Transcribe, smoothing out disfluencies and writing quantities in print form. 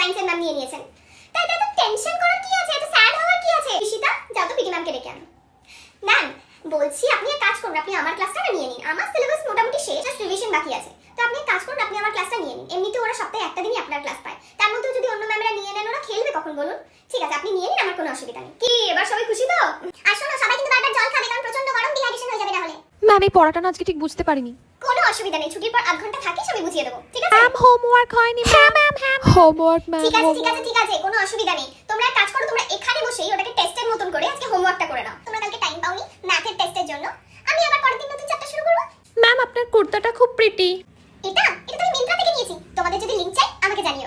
সায়েন্সের ম্যাম নিয়ে নিয়েছেন। তাই এত টেনশন করার কি আছে, এত স্যাড হওয়ার কি আছে? ঈশিতা যাও তো পিটি ম্যামকে ডেকে আনো। ম্যাম বলছি আপনি এক কাজ করুন, আপনি আমার ক্লাসটা নিয়ে নিন। আমার সিলেবাস মোটামুটি শেষ, জাস্ট রিভিশন বাকি আছে। তো আপনি এক কাজ করুন, আপনি আমার ক্লাসটা নিয়ে নিন। এমনিতে ওরা সপ্তাহে একটা দিনই আপনার ক্লাস পায়, তার মধ্যেও যদি অন্য ম্যামরা নিয়ে নেন ওরা খেলবে কখন বলুন? ঠিক আছে আপনি নিয়ে নিন, আমার কোনো অসুবিধা নেই। কি এবার সবাই খুশি তো? আর শোনো সবাই কিন্তু বারবার জল খাবে, কারণ প্রচন্ড গরম, ডিহাইড্রেশন হয়ে যাবে তাহলে। ম্যাম এই পড়াটা না আজকে ঠিক বুঝতে পারিনি। কোনো অসুবিধা নেই, ছুটির পর আধ ঘন্টা থাকিস আমি বুঝিয়ে দেবো, ঠিক আছে? ম্যাম হোমওয়ার্ক হয়নি। হ্যাঁ ম্যাম, হ্যাঁ হোমওয়ার্ক ম্যাম। ঠিক আছে ঠিক আছে ঠিক আছে, কোনো অসুবিধা নেই। তোমরা এক কাজ করো, তোমরা এখানে বসেই ওটাকে টেস্টের মতন করে আজকে হোমওয়ার্কটা করে নাও। তোমরা কালকে টাইম পাওনি ম্যাথের টেস্টের জন্য, আমি আবার পরের দিন নতুন চ্যাপ্টার শুরু করব। ম্যাম আপনার কুর্তাটা খুব প্রিটি। এটা এটা তো আমি মিন্ত্রা থেকে নিয়েছি, তোমাদের যদি লিংক চাই আমাকে জানিও।